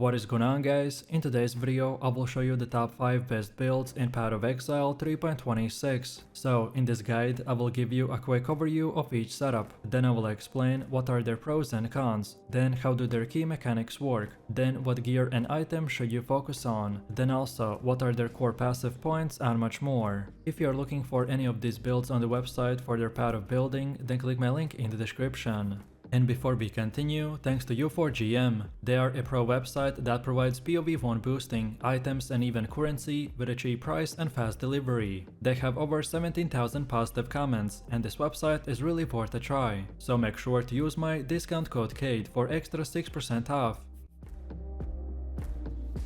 What is going on, guys? In today's video I will show you the top 5 best builds in Path of Exile 3.26. So in this guide I will give you a quick overview of each setup, then I will explain what are their pros and cons, then how do their key mechanics work, then what gear and items should you focus on, then also what are their core passive points and much more. If you are looking for any of these builds on the website for their path of building, then click my link in the description. And before we continue, thanks to U4GM. They are a pro website that provides POE 1 boosting, items and even currency with a cheap price and fast delivery. They have over 17,000 positive comments, and this website is really worth a try. So make sure to use my discount code KADE for extra 6% off.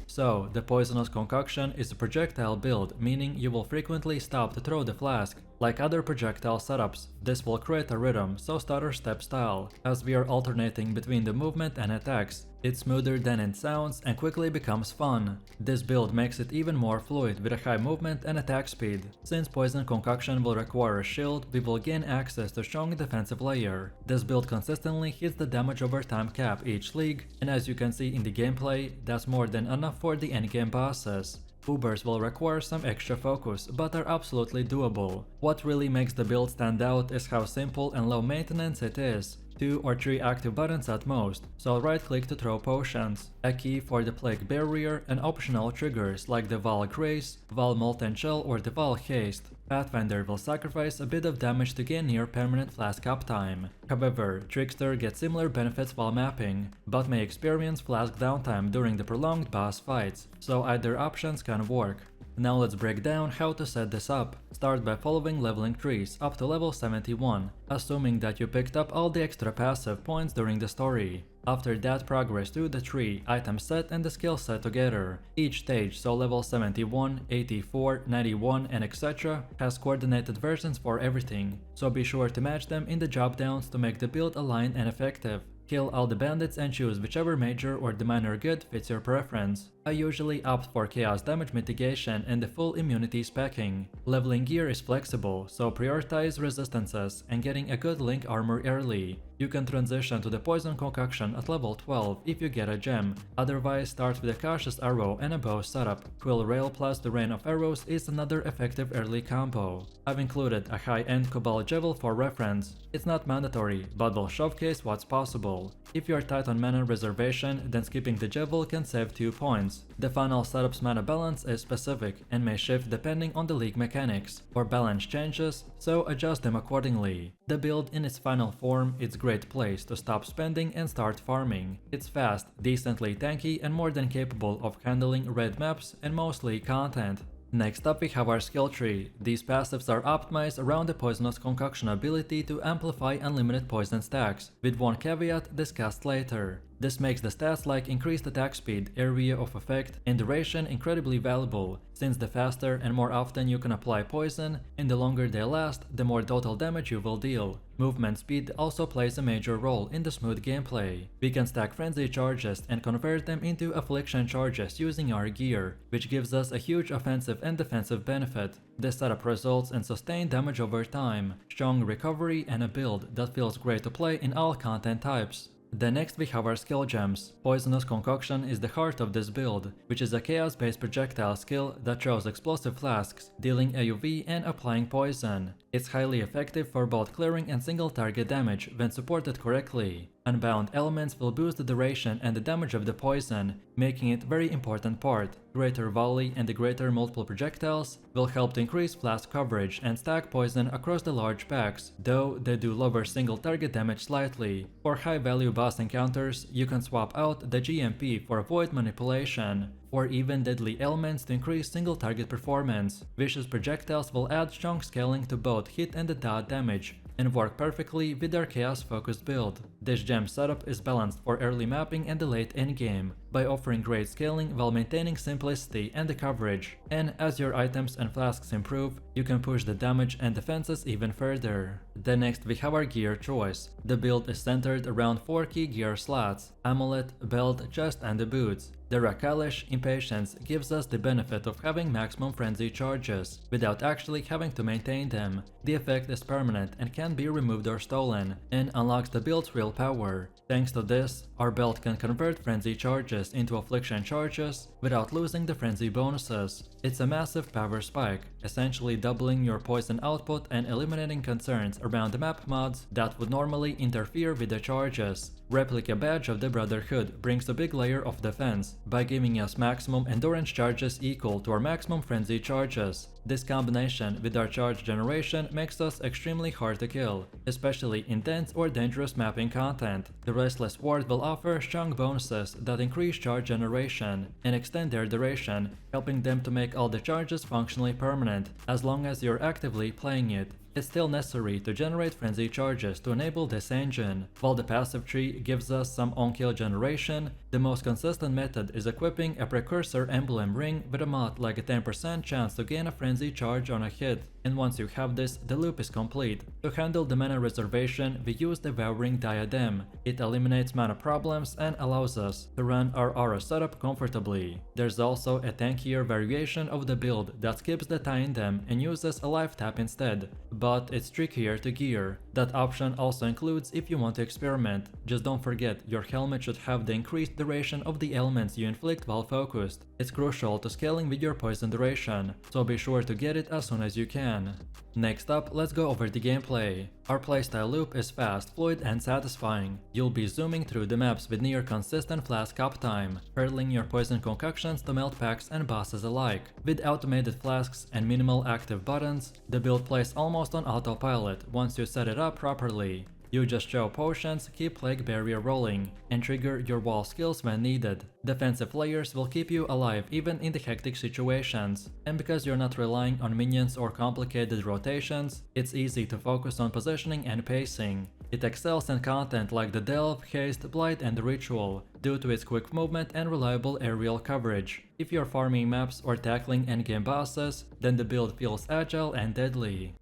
So, the Poisonous Concoction is a projectile build, meaning you will frequently stop to throw the flask. Like other projectile setups, this will create a rhythm, so stutter step style, as we are alternating between the movement and attacks. It's smoother than it sounds and quickly becomes fun. This build makes it even more fluid with a high movement and attack speed. Since Poison Concoction will require a shield, we will gain access to strong defensive layer. This build consistently hits the damage over time cap each league, and as you can see in the gameplay, that's more than enough for the endgame bosses. Ubers will require some extra focus, but are absolutely doable. What really makes the build stand out is how simple and low maintenance it is. 2 or 3 active buttons at most, so right click to throw potions, a key for the plague barrier, and optional triggers like the Val Grace, Val Molten Shell or the Val Haste. Pathfinder will sacrifice a bit of damage to gain near permanent flask uptime. However, Trickster gets similar benefits while mapping, but may experience flask downtime during the prolonged boss fights, so either options can work. Now let's break down how to set this up. Start by following leveling trees up to level 71, assuming that you picked up all the extra passive points during the story. After that, progress through the tree, item set and the skill set together. Each stage, so level 71, 84, 91 and etc. has coordinated versions for everything, so be sure to match them in the drop downs to make the build aligned and effective. Kill all the bandits and choose whichever major or the minor good fits your preference. I usually opt for chaos damage mitigation and the full immunity specking. Leveling gear is flexible, so prioritize resistances and getting a good link armor early. You can transition to the Poison Concoction at level 12 if you get a gem, otherwise start with a cautious arrow and a bow setup. Quill Rail plus the Rain of Arrows is another effective early combo. I've included a high-end Cobalt Javel for reference. It's not mandatory, but will showcase what's possible. If you are tight on mana reservation, then skipping the Javel can save 2 points. The final setup's mana balance is specific and may shift depending on the league mechanics, or balance changes, so adjust them accordingly. The build in its final form is a great place to stop spending and start farming. It's fast, decently tanky and more than capable of handling red maps and mostly content. Next up we have our skill tree. These passives are optimized around the Poisonous Concoction ability to amplify unlimited poison stacks, with one caveat discussed later. This makes the stats like increased attack speed, area of effect, and duration incredibly valuable, since the faster and more often you can apply poison, and the longer they last, the more total damage you will deal. Movement speed also plays a major role in the smooth gameplay. We can stack frenzy charges and convert them into affliction charges using our gear, which gives us a huge offensive and defensive benefit. This setup results in sustained damage over time, strong recovery, and a build that feels great to play in all content types. Then next we have our skill gems. Poisonous Concoction is the heart of this build, which is a chaos-based projectile skill that throws explosive flasks, dealing AoE and applying poison. It's highly effective for both clearing and single target damage when supported correctly. Unbound elements will boost the duration and the damage of the poison, making it a very important part. Greater volley and the greater multiple projectiles will help to increase flask coverage and stack poison across the large packs, though they do lower single target damage slightly. For high value boss encounters, you can swap out the GMP for void manipulation, or even deadly elements to increase single target performance. Vicious projectiles will add strong scaling to both hit and the dot damage, and work perfectly with their chaos focused build. This gem setup is balanced for early mapping and the late endgame, by offering great scaling while maintaining simplicity and the coverage. And as your items and flasks improve, you can push the damage and defenses even further. Then next we have our gear choice. The build is centered around 4 key gear slots: Amulet, Belt, Chest and the boots. The Rakalish Impatience gives us the benefit of having maximum frenzy charges, without actually having to maintain them. The effect is permanent and can be removed or stolen, and unlocks the build's real power. Thanks to this, our build can convert frenzy charges into affliction charges without losing the frenzy bonuses. It's a massive power spike, essentially doubling your poison output and eliminating concerns around the map mods that would normally interfere with the charges. Replica Badge of the Brotherhood brings a big layer of defense by giving us maximum endurance charges equal to our maximum frenzy charges. This combination with our charge generation makes us extremely hard to kill, especially in dense or dangerous mapping content. The Restless Ward will offer strong bonuses that increase charge generation and extend their duration, helping them to make all the charges functionally permanent as long as you're actively playing it. It's still necessary to generate frenzy charges to enable this engine. While the passive tree gives us some on-kill generation, the most consistent method is equipping a precursor emblem ring with a mod like a 10% chance to gain a frenzy charge on a hit, and once you have this, the loop is complete. To handle the mana reservation, we use the Devouring Diadem. It eliminates mana problems and allows us to run our aura setup comfortably. There's also a tankier variation of the build that skips the Tandem and uses a life tap instead, but it's trickier to gear. That option also includes if you want to experiment. Just don't forget, your helmet should have the increased duration of the elements you inflict while focused. It's crucial to scaling with your poison duration, so be sure to get it as soon as you can. Next up, let's go over the gameplay. Our playstyle loop is fast, fluid and satisfying. You'll be zooming through the maps with near consistent flask uptime, hurling your poison concoctions to melt packs and bosses alike. With automated flasks and minimal active buttons, the build plays almost on autopilot once you set it up properly. You just show potions, keep Plague Barrier rolling, and trigger your wall skills when needed. Defensive layers will keep you alive even in the hectic situations, and because you're not relying on minions or complicated rotations, it's easy to focus on positioning and pacing. It excels in content like the Delve, Haste, Blight and Ritual, due to its quick movement and reliable aerial coverage. If you're farming maps or tackling endgame bosses, then the build feels agile and deadly.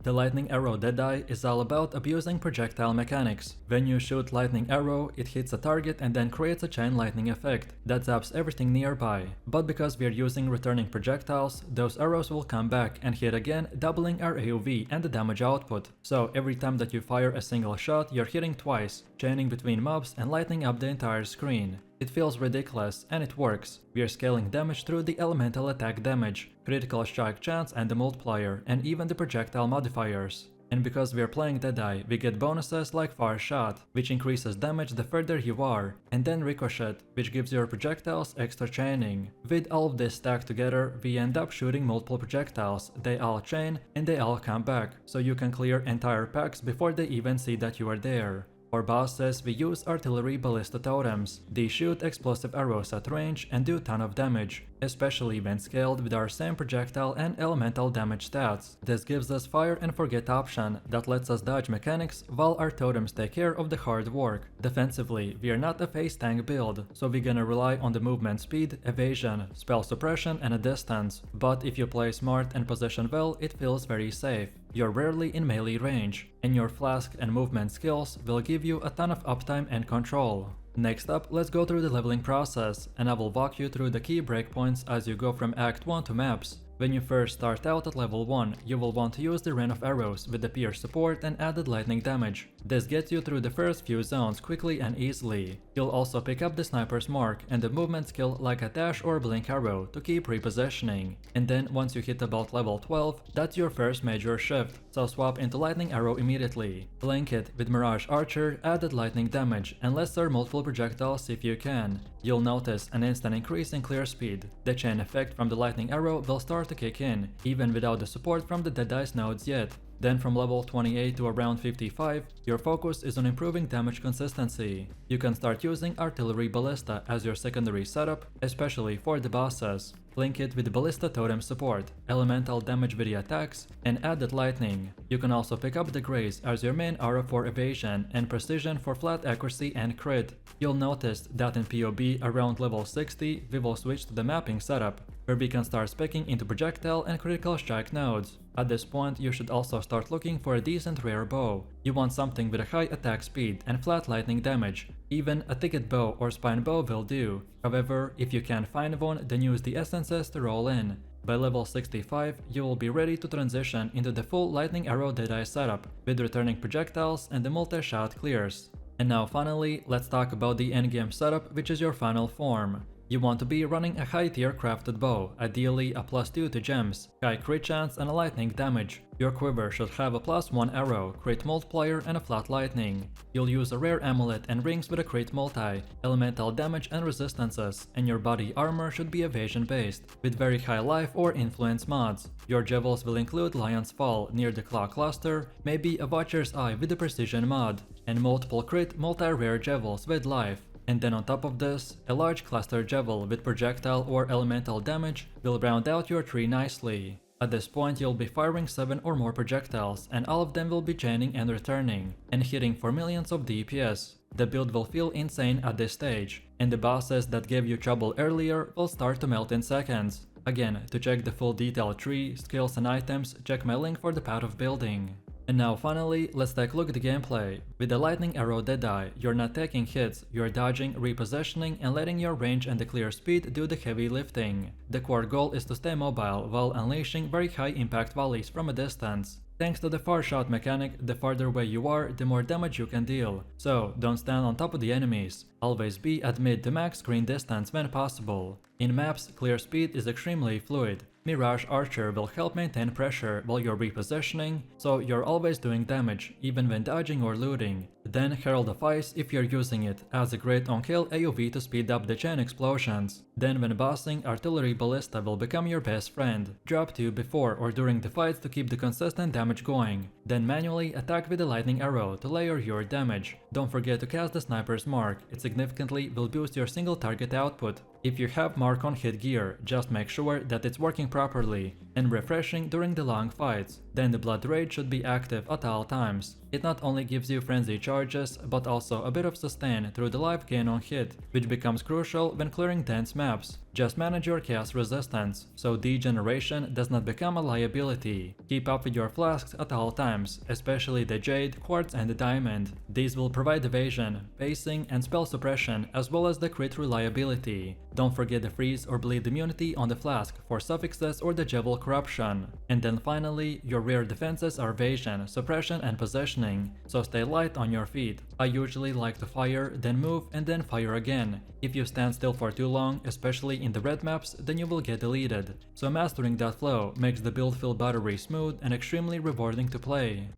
The Lightning Arrow Deadeye is all about abusing projectile mechanics. When you shoot Lightning Arrow, it hits a target and then creates a chain lightning effect that zaps everything nearby. But because we're using returning projectiles, those arrows will come back and hit again, doubling our AoV and the damage output. So every time that you fire a single shot, you're hitting twice, chaining between mobs and lighting up the entire screen. It feels ridiculous, and it works. We are scaling damage through the elemental attack damage, critical strike chance and the multiplier, and even the projectile modifiers. And because we are playing Deadeye, we get bonuses like Far Shot, which increases damage the further you are, and then Ricochet, which gives your projectiles extra chaining. With all of this stacked together, we end up shooting multiple projectiles, they all chain, and they all come back, so you can clear entire packs before they even see that you are there. For bosses, we use artillery ballista totems. These shoot explosive arrows at range and do ton of damage, especially when scaled with our same projectile and elemental damage stats. This gives us fire and forget option that lets us dodge mechanics while our totems take care of the hard work. Defensively, we are not a phase tank build, so we're gonna rely on the movement speed, evasion, spell suppression and a distance, but if you play smart and position well, it feels very safe. You're rarely in melee range, and your flask and movement skills will give you a ton of uptime and control. Next up, let's go through the leveling process, and I will walk you through the key breakpoints as you go from Act 1 to maps. When you first start out at level 1, you will want to use the Rain of Arrows with the pierce support and added lightning damage. This gets you through the first few zones quickly and easily. You'll also pick up the Sniper's Mark and the movement skill like a dash or blink arrow to keep repositioning. And then once you hit about level 12, that's your first major shift, so swap into Lightning Arrow immediately. Link it with Mirage Archer, added lightning damage and lesser multiple projectiles if you can. You'll notice an instant increase in clear speed. The chain effect from the Lightning Arrow will start to kick in, even without the support from the Deadeye's nodes yet. Then from level 28 to around 55, your focus is on improving damage consistency. You can start using Artillery Ballista as your secondary setup, especially for the bosses. Link it with Ballista Totem support, elemental damage with the attacks, and added lightning. You can also pick up the Grace as your main aura for evasion and precision for flat accuracy and crit. You'll notice that in POB around level 60, we will switch to the mapping setup, where we can start specking into projectile and critical strike nodes. At this point, you should also start looking for a decent rare bow. You want something with a high attack speed and flat lightning damage. Even a ticket bow or spine bow will do. However, if you can't find one, then use the essences to roll in. By level 65, you will be ready to transition into the full lightning arrow Deadeye setup, with returning projectiles and the multi-shot clears. And now finally, let's talk about the endgame setup, which is your final form. You want to be running a high tier crafted bow, ideally a +2 to gems, high crit chance and a lightning damage. Your quiver should have a +1 arrow, crit multiplier and a flat lightning. You'll use a rare amulet and rings with a crit multi, elemental damage and resistances, and your body armor should be evasion based, with very high life or influence mods. Your jewels will include Lion's Fall near the claw cluster, maybe a Watcher's Eye with the precision mod, and multiple crit multi-rare jewels with life. And then on top of this, a large cluster jewel with projectile or elemental damage will round out your tree nicely. At this point you'll be firing 7 or more projectiles, and all of them will be chaining and returning, and hitting for millions of DPS. The build will feel insane at this stage, and the bosses that gave you trouble earlier will start to melt in seconds. Again, to check the full detailed tree, skills and items, check my link for the path of building. And now finally, let's take a look at the gameplay. With the lightning arrow Deadeye, you're not taking hits, you're dodging, repositioning and letting your range and the clear speed do the heavy lifting. The core goal is to stay mobile while unleashing very high impact volleys from a distance. Thanks to the far shot mechanic, the farther away you are, the more damage you can deal. So don't stand on top of the enemies. Always be at mid to max screen distance when possible. In maps, clear speed is extremely fluid. Mirage Archer will help maintain pressure while you're repositioning, so you're always doing damage, even when dodging or looting. Then Herald of Ice, if you're using it, as a great on-kill AoV to speed up the chain explosions. Then when bossing, Artillery Ballista will become your best friend. Drop 2 before or during the fights to keep the consistent damage going. Then manually attack with the Lightning Arrow to layer your damage. Don't forget to cast the Sniper's Mark, it significantly will boost your single target output. If you have Mark on hit gear, just make sure that it's working properly and refreshing during the long fights. Then the Blood Rage should be active at all times. It not only gives you frenzy charges, but also a bit of sustain through the life gain on hit, which becomes crucial when clearing dense maps. Just manage your chaos resistance, so degeneration does not become a liability. Keep up with your flasks at all times, especially the Jade, Quartz and the Diamond. These will provide evasion, pacing and spell suppression, as well as the crit reliability. Don't forget the freeze or bleed immunity on the flask for suffixes or the Jewel corruption. And then finally, your rare defenses are evasion, suppression and positioning, so stay light on your feet. I usually like to fire, then move and then fire again. If you stand still for too long, especially in the red maps, then you will get deleted. So mastering that flow makes the build feel buttery smooth and extremely rewarding to play.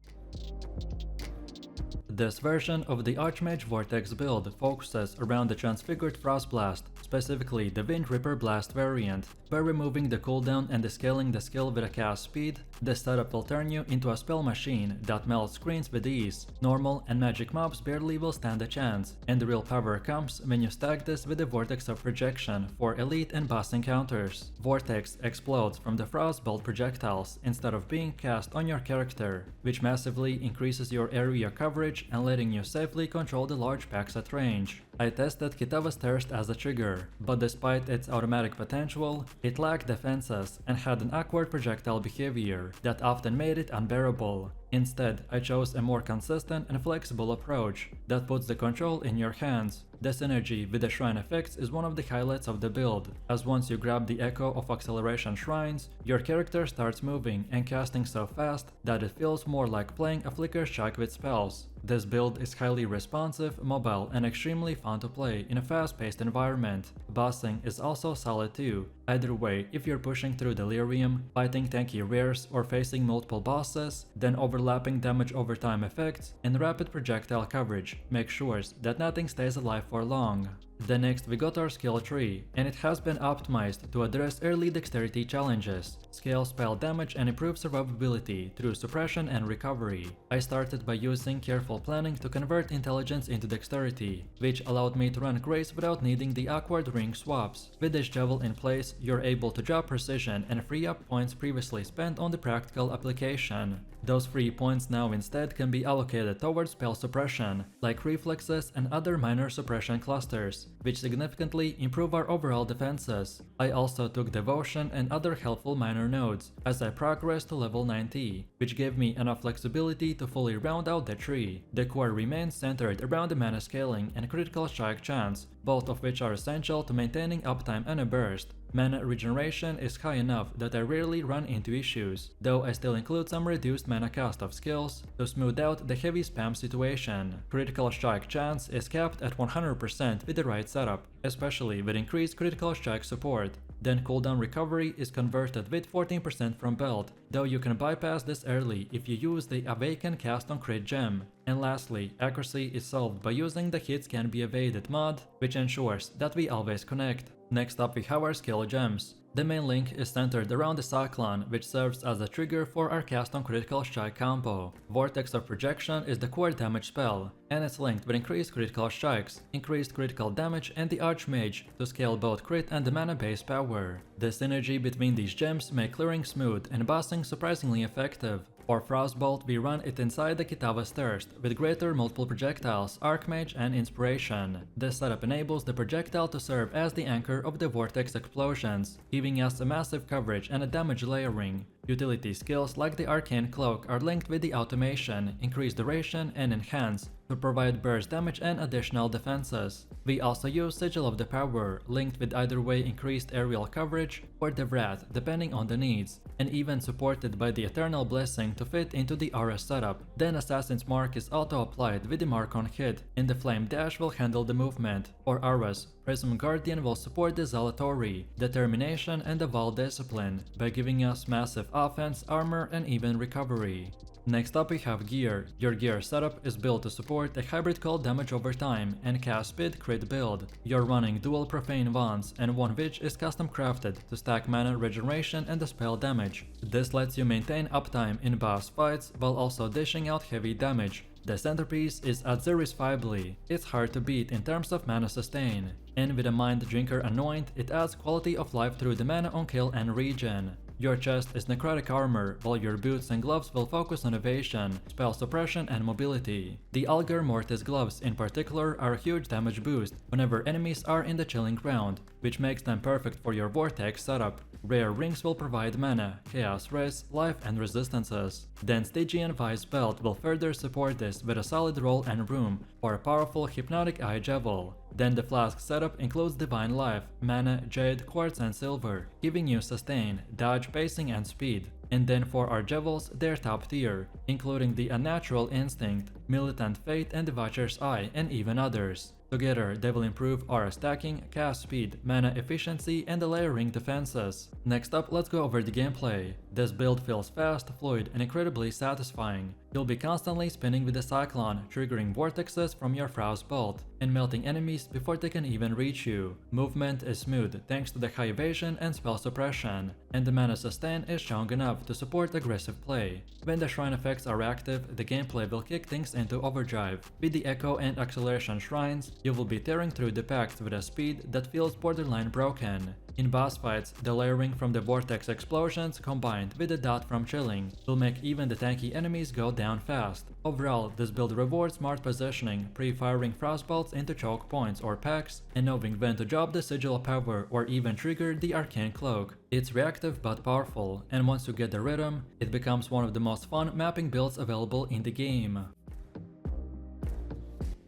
This version of the Archmage Vortex build focuses around the Transfigured Frost Blast, specifically the Wind Ripper Blast variant. By removing the cooldown and scaling the skill with a cast speed, this setup will turn you into a spell machine that melts screens with ease. Normal and magic mobs barely will stand a chance, and the real power comes when you stack this with the Vortex of Projection for elite and boss encounters. Vortex explodes from the Frostbolt projectiles instead of being cast on your character, which massively increases your area coverage and letting you safely control the large packs at range. I tested Kitava's Thirst as a trigger, but despite its automatic potential, it lacked defenses and had an awkward projectile behavior that often made it unbearable. Instead, I chose a more consistent and flexible approach that puts the control in your hands. The synergy with the shrine effects is one of the highlights of the build, as once you grab the Echo of Acceleration shrines, your character starts moving and casting so fast that it feels more like playing a flicker shock with spells. This build is highly responsive, mobile and extremely fun to play in a fast-paced environment. Bossing is also solid too. Either way, if you're pushing through Delirium, fighting tanky rares or facing multiple bosses, then overlapping damage over time effects and rapid projectile coverage make sure that nothing stays alive for long. The next we got our skill tree, and it has been optimized to address early dexterity challenges, scale spell damage and improve survivability through suppression and recovery. I started by using careful planning to convert intelligence into dexterity, which allowed me to run Grace without needing the awkward ring swaps. With this Jewel in place, you're able to drop precision and free up points previously spent on the practical application. Those free points now instead can be allocated towards spell suppression, like reflexes and other minor suppression clusters, which significantly improve our overall defenses. I also took Devotion and other helpful minor nodes as I progressed to level 90, which gave me enough flexibility to fully round out the tree. The core remains centered around the mana scaling and critical strike chance, both of which are essential to maintaining uptime and a burst. Mana regeneration is high enough that I rarely run into issues, though I still include some reduced mana cost of skills to smooth out the heavy spam situation. Critical strike chance is capped at 100% with the right setup, especially with increased critical strike support. Then cooldown recovery is converted with 14% from belt, though you can bypass this early if you use the Awaken cast on crit gem. And lastly, accuracy is solved by using the hits can be evaded mod, which ensures that we always connect. Next up we have our skill gems. The main link is centered around the Cyclone, which serves as a trigger for our cast on critical strike combo. Vortex of Projection is the core damage spell, and it's linked with increased critical strikes, increased critical damage, and the Archmage to scale both crit and the mana base power. The synergy between these gems make clearing smooth and bossing surprisingly effective. For Frostbolt, we run it inside the Kitava's Thirst, with greater multiple projectiles, Archmage, and Inspiration. This setup enables the projectile to serve as the anchor of the vortex explosions, giving us a massive coverage and a damage layering. Utility skills like the Arcane Cloak are linked with the automation, increase duration, and enhance to provide burst damage and additional defenses. We also use Sigil of the Power, linked with either way increased aerial coverage or the Wrath depending on the needs, and even supported by the Eternal Blessing to fit into the Aura setup. Then Assassin's Mark is auto-applied with the Mark on hit, and the Flame Dash will handle the movement. For Auras, Prism Guardian will support the Zealotry, Determination, and the Vaal Discipline by giving us massive offense, armor, and even recovery. Next up we have gear. Your gear setup is built to support a hybrid cold damage over time and cast speed crit build. You're running dual profane wands, and one which is custom crafted to stack mana regeneration and the spell damage. This lets you maintain uptime in boss fights while also dishing out heavy damage. The centerpiece is unverifiably. It's hard to beat in terms of mana sustain, and with a Mind Drinker Anoint, it adds quality of life through the mana on kill and regen. Your chest is necrotic armor, while your boots and gloves will focus on evasion, spell suppression, and mobility. The Algar Mortis gloves in particular are a huge damage boost whenever enemies are in the chilling ground, which makes them perfect for your vortex setup. Rare rings will provide mana, chaos res, life, and resistances. Then Stygian Vice belt will further support this with a solid roll and room for a powerful hypnotic eye javel. Then the flask setup includes divine life, mana, jade, quartz, and silver, giving you sustain, dodge, pacing, and speed. And then for our jevels, they're top tier, including the Unnatural Instinct, Militant Fate, and the Watcher's Eye, and even others. Together, they will improve our stacking, cast speed, mana efficiency, and the layering defenses. Next up, let's go over the gameplay. This build feels fast, fluid, and incredibly satisfying. You'll be constantly spinning with the Cyclone, triggering vortexes from your Frostbolt, and melting enemies before they can even reach you. Movement is smooth thanks to the high evasion and spell suppression, and the mana sustain is strong enough to support aggressive play. When the shrine effects are active, the gameplay will kick things into overdrive. With the Echo and Acceleration shrines, you will be tearing through the packs with a speed that feels borderline broken. In boss fights, the layering from the vortex explosions combined with the dot from chilling will make even the tanky enemies go down fast. Overall, this build rewards smart positioning, pre-firing frostbolts into choke points or packs, and knowing when to drop the Sigil of Power or even trigger the Arcane Cloak. It's reactive but powerful, and once you get the rhythm, it becomes one of the most fun mapping builds available in the game.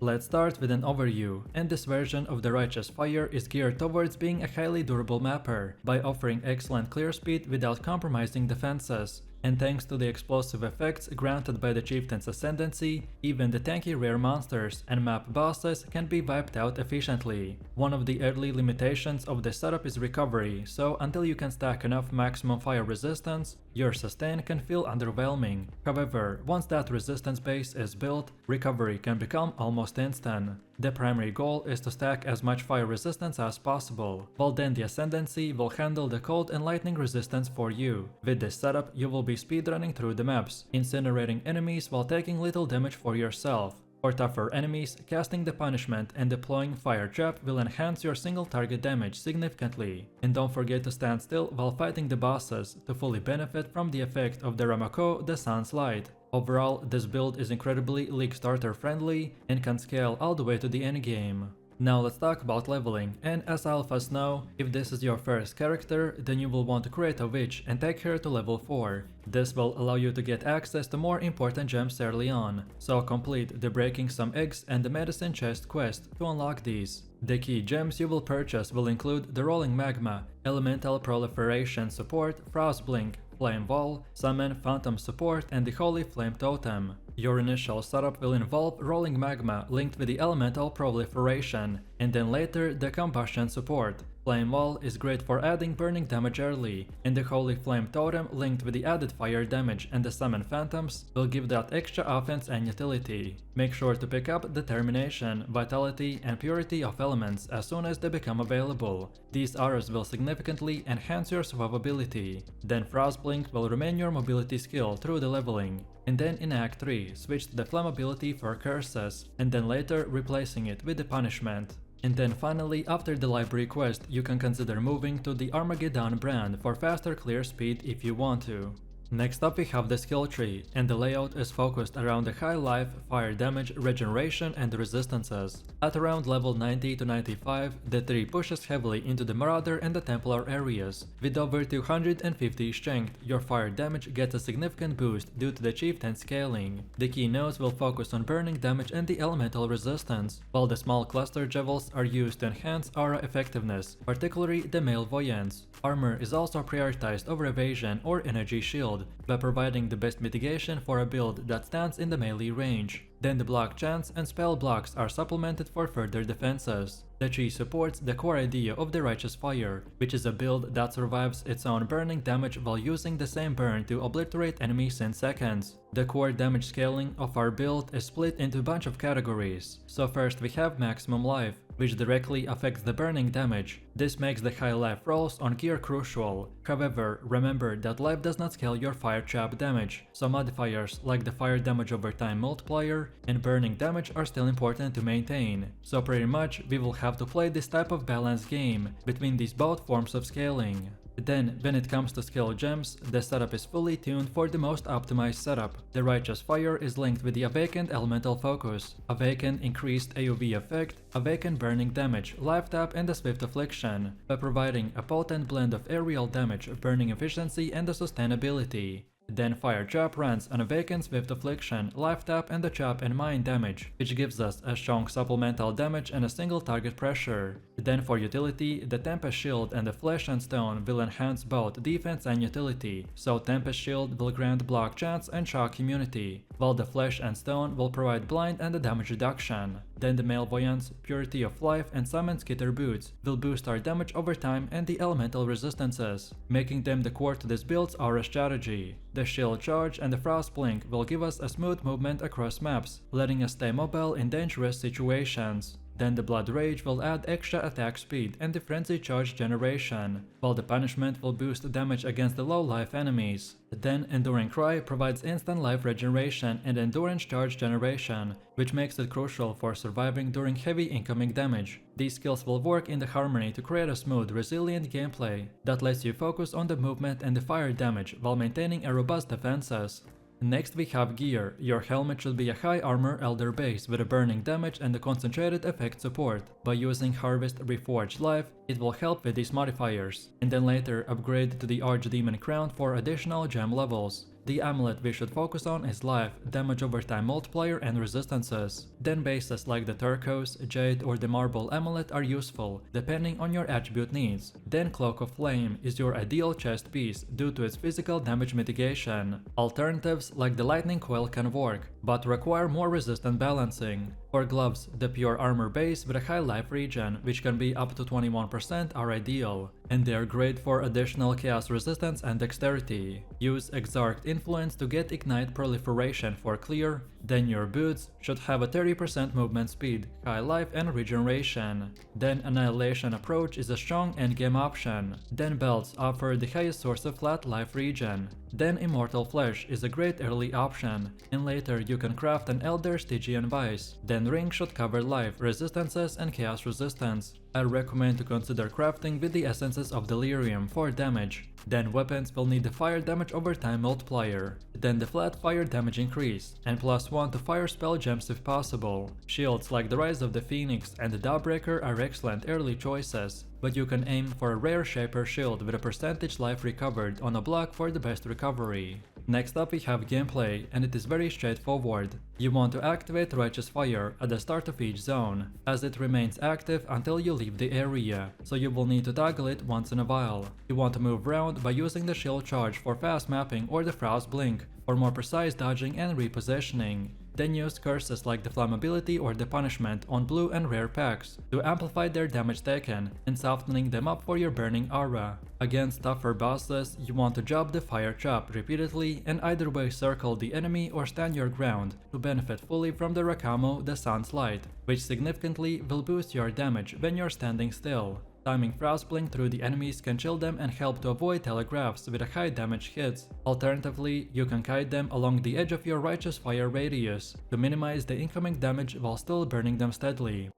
Let's start with an overview, and this version of the Righteous Fire is geared towards being a highly durable mapper by offering excellent clear speed without compromising defenses. And thanks to the explosive effects granted by the Chieftain's Ascendancy, even the tanky rare monsters and map bosses can be wiped out efficiently. One of the early limitations of the setup is recovery, so until you can stack enough maximum fire resistance, your sustain can feel underwhelming. However, once that resistance base is built, recovery can become almost instant. The primary goal is to stack as much fire resistance as possible, while then the Ascendancy will handle the cold and lightning resistance for you. With this setup, you will be speedrunning through the maps, incinerating enemies while taking little damage for yourself. For tougher enemies, casting the punishment and deploying Fire Trap will enhance your single target damage significantly. And don't forget to stand still while fighting the bosses to fully benefit from the effect of the Ramako, the Sun's Light. Overall, this build is incredibly League starter friendly and can scale all the way to the endgame. Now let's talk about leveling, and as alphas know, if this is your first character, then you will want to create a witch and take her to level 4. This will allow you to get access to more important gems early on, so complete the breaking some eggs and the medicine chest quest to unlock these. The key gems you will purchase will include the rolling magma, elemental proliferation support, frost blink, flame wall, summon phantom support, and the holy flame totem. Your initial setup will involve rolling magma linked with the elemental proliferation, and then later the combustion support. Flame wall is great for adding burning damage early, and the holy flame totem linked with the added fire damage and the summon phantoms will give that extra offense and utility. Make sure to pick up determination, vitality, and purity of elements as soon as they become available. These auras will significantly enhance your survivability. Then Frostblink will remain your mobility skill through the leveling. And then in Act 3, switch to the flammability for curses, and then later replacing it with the punishment. And then finally, after the library quest, you can consider moving to the Armageddon brand for faster clear speed if you want to. Next up we have the skill tree, and the layout is focused around the high life, fire damage, regeneration and resistances. At around level 90 to 95, the tree pushes heavily into the marauder and the templar areas. With over 250 strength, your fire damage gets a significant boost due to the chieftain scaling. The key nodes will focus on burning damage and the elemental resistance, while the small cluster jewels are used to enhance aura effectiveness, particularly the malevoyance. Armor is also prioritized over evasion or energy shield, by providing the best mitigation for a build that stands in the melee range. Then the block chance and spell blocks are supplemented for further defenses. The tree supports the core idea of the Righteous Fire, which is a build that survives its own burning damage while using the same burn to obliterate enemies in seconds. The core damage scaling of our build is split into a bunch of categories. So first we have maximum life, which directly affects the burning damage. This makes the high life rolls on gear crucial. However, remember that life does not scale your fire trap damage, so modifiers like the fire damage over time multiplier and burning damage are still important to maintain. So pretty much we will have to play this type of balanced game between these both forms of scaling. Then, when it comes to skill gems, the setup is fully tuned for the most optimized setup. The Righteous Fire is linked with the Awakened Elemental Focus, Awakened Increased AoE Effect, Awakened Burning Damage, Life Tap and the Swift Affliction, by providing a potent blend of aerial damage, burning efficiency and the sustainability. Then Fire Trap runs an Awakened Swift Affliction, Life Tap and the Chop and Mine damage, which gives us a strong supplemental damage and a single target pressure. Then for utility, the Tempest Shield and the Flesh and Stone will enhance both defense and utility, so Tempest Shield will grant block chance and shock immunity, while the Flesh and Stone will provide blind and the damage reduction. Then the Malevoyance, Purity of Life and Summon Skitter Boots will boost our damage over time and the elemental resistances, making them the core to this build's aura strategy. The Shield Charge and the Frost Blink will give us a smooth movement across maps, letting us stay mobile in dangerous situations. Then the Blood Rage will add extra attack speed and the Frenzy Charge generation, while the Punishment will boost damage against the low life enemies. Then Enduring Cry provides instant life regeneration and Endurance Charge generation, which makes it crucial for surviving during heavy incoming damage. These skills will work in the harmony to create a smooth, resilient gameplay that lets you focus on the movement and the fire damage while maintaining a robust defenses. Next we have gear. Your helmet should be a high armor elder base with a burning damage and a concentrated effect support. By using Harvest Reforged Life, it will help with these modifiers, and then later upgrade to the Archdemon Crown for additional gem levels. The amulet we should focus on is life, damage over time multiplier and resistances. Then bases like the turquoise, jade or the marble amulet are useful, depending on your attribute needs. Then Cloak of Flame is your ideal chest piece due to its physical damage mitigation. Alternatives like the lightning coil can work, but require more resistant balancing. For gloves, the pure armor base with a high life regen, which can be up to 21%, are ideal, and they are great for additional chaos resistance and dexterity. Use Exarched Influence to get Ignite Proliferation for clear. Then your boots should have a 30% movement speed, high life and regeneration. Then Annihilation Approach is a strong endgame option. Then belts offer the highest source of flat life regen. Then Immortal Flesh is a great early option, and later you can craft an Elder Stygian Vice. Then ring should cover life, resistances and chaos resistance. I recommend to consider crafting with the essences of delirium for damage. Then weapons will need the fire damage over time multiplier, then the flat fire damage increase, and +1 to fire spell gems if possible. Shields like the Rise of the Phoenix and the Dawnbreaker are excellent early choices, but you can aim for a rare Shaper shield with a percentage life recovered on a block for the best recovery. Next up we have gameplay, and it is very straightforward. You want to activate Righteous Fire at the start of each zone, as it remains active until you leave the area, so you will need to toggle it once in a while. You want to move around by using the Shield Charge for fast mapping or the Frost Blink for more precise dodging and repositioning. Then use curses like the Flammability or the Punishment on blue and rare packs to amplify their damage taken and softening them up for your burning aura. Against tougher bosses, you want to job the Fire Chop repeatedly and either way circle the enemy or stand your ground to benefit fully from the Rakamo, the Sun's Light, which significantly will boost your damage when you're standing still. Timing Frost Blink through the enemies can chill them and help to avoid telegraphs with high damage hits. Alternatively, you can kite them along the edge of your Righteous Fire radius to minimize the incoming damage while still burning them steadily.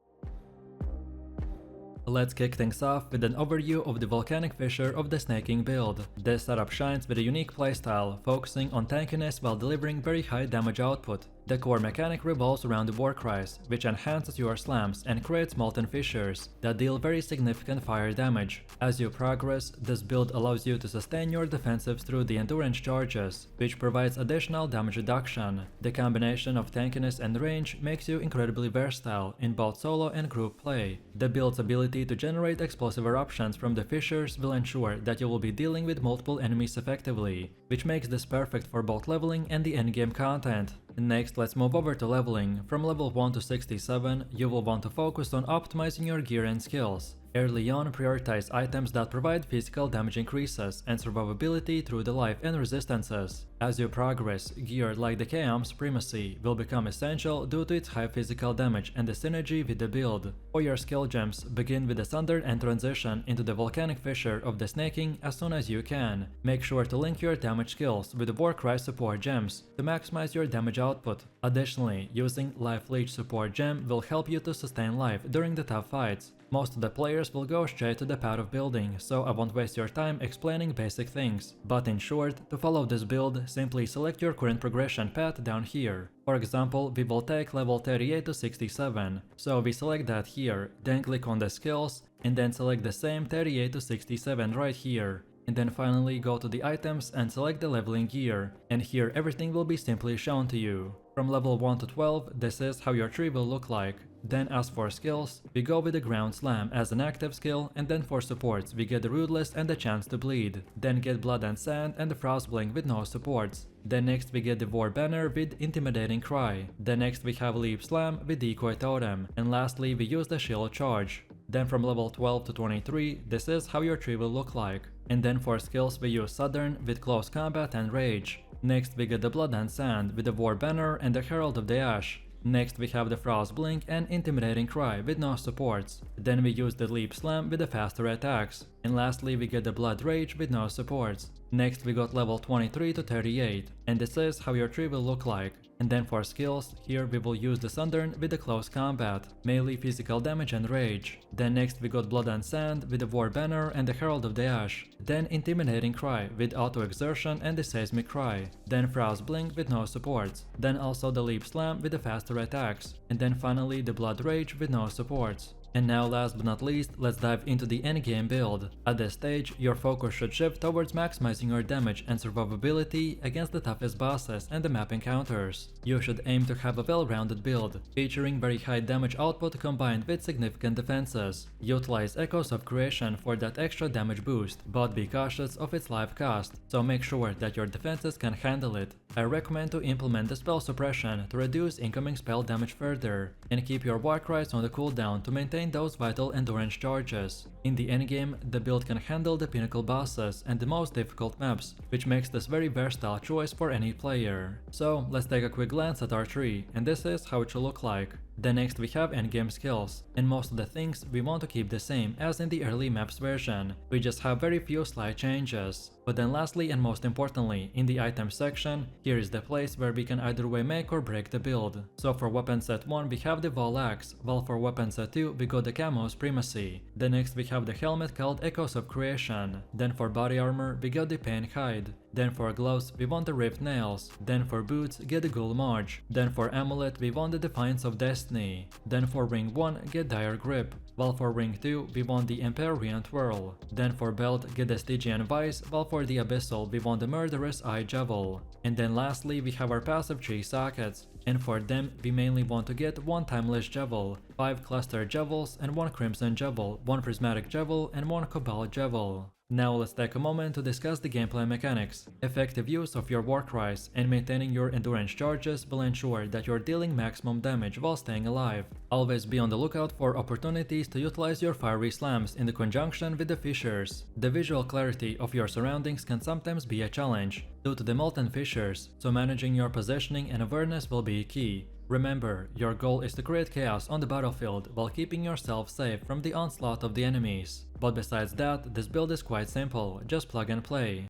Let's kick things off with an overview of the Volcanic Fissure of the Snaking build. This setup shines with a unique playstyle, focusing on tankiness while delivering very high damage output. The core mechanic revolves around the Warcries, which enhances your slams and creates molten fissures that deal very significant fire damage. As you progress, this build allows you to sustain your defensives through the endurance charges, which provides additional damage reduction. The combination of tankiness and range makes you incredibly versatile in both solo and group play. The build's ability to generate explosive eruptions from the fissures will ensure that you will be dealing with multiple enemies effectively, which makes this perfect for both leveling and the endgame content. Next, let's move over to leveling. From level 1 to 67, you will want to focus on optimizing your gear and skills. Early on, prioritize items that provide physical damage increases and survivability through the life and resistances. As you progress, gear like the Chaos Supremacy will become essential due to its high physical damage and the synergy with the build. For your skill gems, begin with the Thunder and transition into the Volcanic Fissure of the Snaking as soon as you can. Make sure to link your damage skills with the Warcry support gems to maximize your damage output. Additionally, using Life Leech support gem will help you to sustain life during the tough fights. Most of the players will go straight to the path of building, so I won't waste your time explaining basic things. But in short, to follow this build, simply select your current progression path down here. For example, we will take level 38 to 67, so we select that here, then click on the skills, and then select the same 38 to 67 right here. And then finally go to the items and select the leveling gear, and here everything will be simply shown to you. From level 1 to 12, this is how your tree will look like. Then as for skills, we go with the Ground Slam as an active skill, and then for supports we get the Ruthless and the Chance to Bleed. Then get Blood and Sand and the Frost Blink with no supports. Then next we get the War Banner with Intimidating Cry. Then next we have Leap Slam with Decoy Totem. And lastly we use the Shield Charge. Then from level 12 to 23, this is how your tree will look like. And then for skills we use Southern with Close Combat and Rage. Next we get the Blood and Sand with the War Banner and the Herald of the Ash. Next we have the Frost Blink and Intimidating Cry with no supports. Then we use the Leap Slam with the faster attacks. And lastly we get the Blood Rage with no supports. Next we got level 23 to 38, and this is how your tree will look like. And then for skills, here we will use the Southern with the Close Combat, melee physical damage and Rage. Then next we got Blood and Sand with the War Banner and the Herald of the Ash. Then Intimidating Cry with Auto Exertion and the Seismic Cry. Then Frost Blink with no supports. Then also the Leap Slam with the faster attacks. And then finally the Blood Rage with no supports. And now last but not least, let's dive into the endgame build. At this stage, your focus should shift towards maximizing your damage and survivability against the toughest bosses and the map encounters. You should aim to have a well-rounded build, featuring very high damage output combined with significant defenses. Utilize Echoes of Creation for that extra damage boost, but be cautious of its life cost, so make sure that your defenses can handle it. I recommend to implement the Spell Suppression to reduce incoming spell damage further, and keep your Warcries on the cooldown to maintain those vital endurance charges. In the endgame, the build can handle the pinnacle bosses and the most difficult maps, which makes this very versatile choice for any player. So let's take a quick glance at our tree, and this is how it should look like. Then next we have endgame skills, and most of the things we want to keep the same as in the early maps version, we just have very few slight changes. But then lastly and most importantly, in the item section, here is the place where we can either way make or break the build. So for weapon set 1 we have the Vol Axe, while for weapon set 2 we got the Camo Supremacy. Then next we have the helmet called Echoes of Creation. Then for body armor we got the Pain Hide. Then for gloves we want the Ripped Nails. Then for boots get the Ghoul March. Then for amulet we want the Defiance of Destiny. Then for ring 1 get Dire Grip. While for ring 2 we want the Empyrean Twirl. Then for belt get the Stygian Vice, while for the Abyssal we want the Murderous Eye Javel. And then lastly we have our passive 3 sockets, and for them we mainly want to get 1 Timeless Javel, 5 Cluster Javels and 1 Crimson Javel, 1 Prismatic Javel and 1 Cobalt Javel. Now let's take a moment to discuss the gameplay mechanics. Effective use of your war cries and maintaining your endurance charges will ensure that you're dealing maximum damage while staying alive. Always be on the lookout for opportunities to utilize your fiery slams in the conjunction with the fissures. The visual clarity of your surroundings can sometimes be a challenge due to the molten fissures, so managing your positioning and awareness will be key. Remember, your goal is to create chaos on the battlefield while keeping yourself safe from the onslaught of the enemies. But besides that, this build is quite simple, just plug and play.